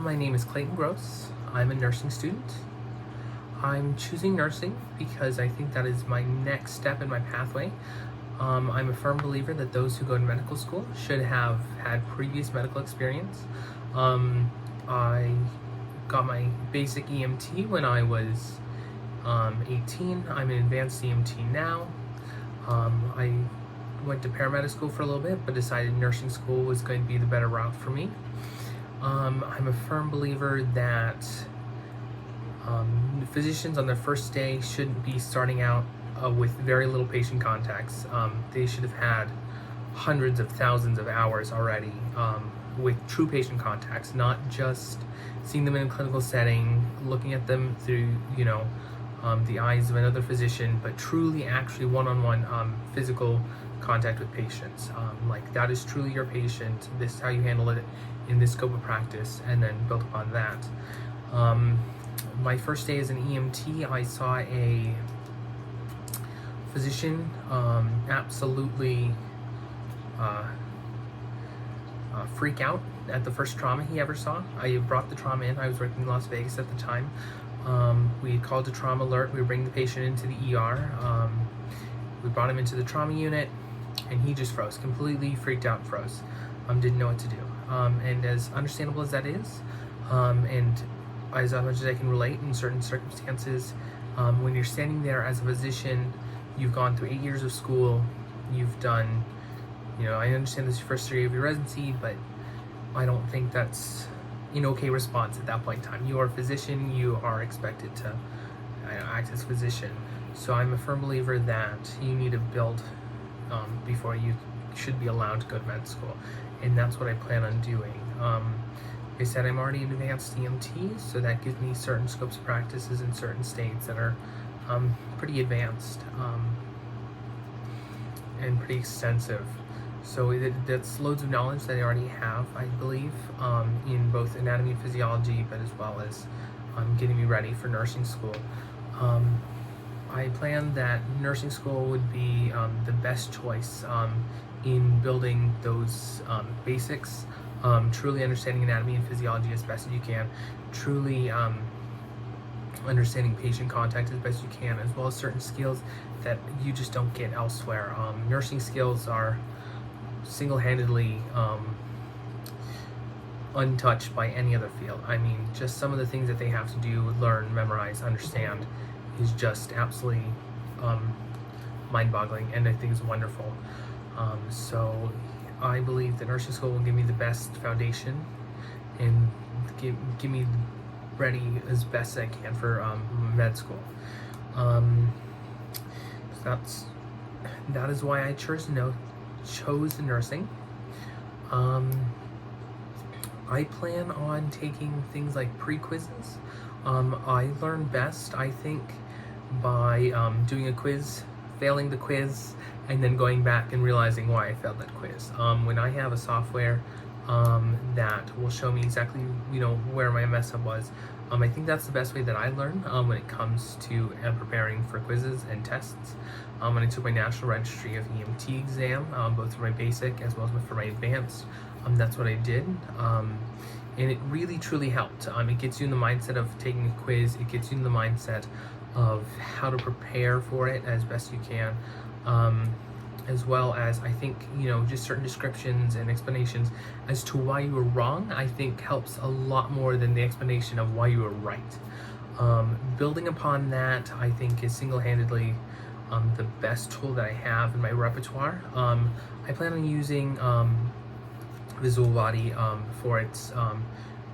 My name is Clayton Gross. I'm a nursing student. I'm choosing nursing because I think that is my next step in my pathway. I'm a firm believer that those who go to medical school should have had previous medical experience. I got my basic EMT when I was 18. I'm an advanced EMT now. I went to paramedic school for a little bit, but decided nursing school was going to be the better route for me. I'm a firm believer that physicians on their first day shouldn't be starting out with very little patient contacts. They should have had hundreds of thousands of hours already with true patient contacts, not just seeing them in a clinical setting, looking at them through, the eyes of another physician, but truly actually one-on-one physical contact with patients. Like that is truly your patient. This is how you handle it in this scope of practice, and then build upon that. My first day as an EMT, I saw a physician absolutely freak out at the first trauma he ever saw. I brought the trauma in. I was working in Las Vegas at the time. We called a trauma alert. We bring the patient into the ER. We brought him into the trauma unit, and he just froze, completely freaked out and froze. Didn't know what to do. And as understandable as that is, and as much as I can relate in certain circumstances, when you're standing there as a physician, you've gone through 8 years of school, you've done, I understand this is your first year of your residency, but I don't think that's an okay response at that point in time. You are a physician, you are expected to act as a physician. So I'm a firm believer that you need to build before you should be allowed to go to med school. And that's what I plan on doing. Like I said, I'm already an advanced EMT, so that gives me certain scopes of practices in certain states that are pretty advanced and pretty extensive. So that's loads of knowledge that I already have, I believe, in both anatomy and physiology, but as well as getting me ready for nursing school. I plan that nursing school would be the best choice in building those basics, truly understanding anatomy and physiology as best as you can, truly understanding patient contact as best you can, as well as certain skills that you just don't get elsewhere. Nursing skills are single-handedly untouched by any other field. I mean, just some of the things that they have to do, learn, memorize, understand, is just absolutely mind-boggling, and I think it's wonderful. So I believe that nursing school will give me the best foundation and give me ready as best as I can for med school. So that is why I chose nursing. I plan on taking things like pre-quizzes. I learn best, I think, by doing a quiz, failing the quiz, and then going back and realizing why I failed that quiz. When I have a software that will show me exactly, where my mess up was, I think that's the best way that I learn when it comes to preparing for quizzes and tests. When I took my National Registry of EMT exam, both for my basic as well as for my advanced, that's what I did. And it really truly helped. It gets you in the mindset of taking a quiz. It gets you in the mindset of how to prepare for it as best you can, as well as, I think, just certain descriptions and explanations as to why you were wrong, I think helps a lot more than the explanation of why you were right. Building upon that, I think, is single-handedly the best tool that I have in my repertoire. I plan on using visual body for its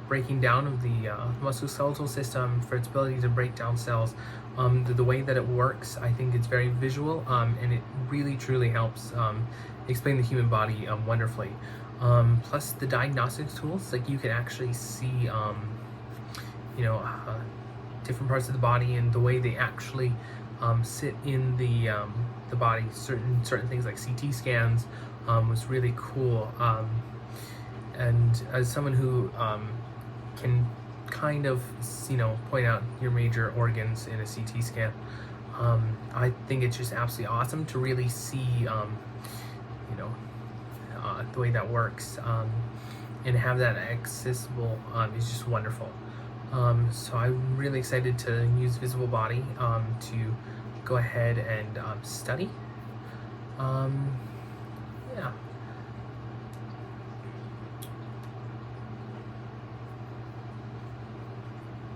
breaking down of the musculoskeletal system, for its ability to break down cells. The way that it works, I think it's very visual, and it really truly helps explain the human body wonderfully. Plus the diagnostics tools, like you can actually see different parts of the body and the way they actually sit in the body. Certain things like CT scans was really cool. And as someone who can kind of, point out your major organs in a CT scan, I think it's just absolutely awesome to really see, the way that works. and have that accessible is just wonderful. So I'm really excited to use Visible Body to go ahead and study. Yeah.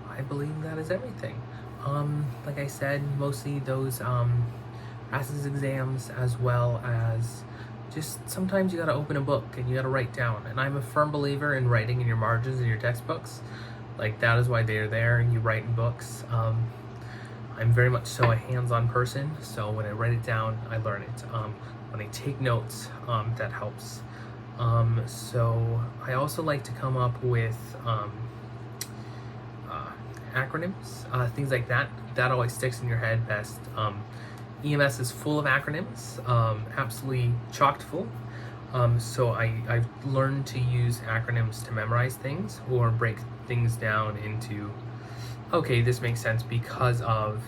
I believe that is everything. Like I said, mostly those RASS exams, as well as just sometimes you gotta open a book and you gotta write down. And I'm a firm believer in writing in your margins in your textbooks. Like, that is why they're there, and you write in books. I'm very much so a hands-on person, so when I write it down, I learn it. When I take notes, that helps. So I also like to come up with acronyms, things like that. That always sticks in your head best. EMS is full of acronyms, absolutely chocked full. So I've learned to use acronyms to memorize things or break things down into, okay, this makes sense because of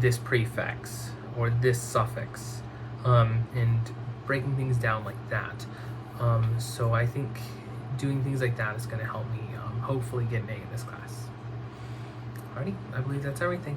this prefix or this suffix, and breaking things down like that. So I think doing things like that is going to help me hopefully get an A in this class. Alrighty, I believe that's everything.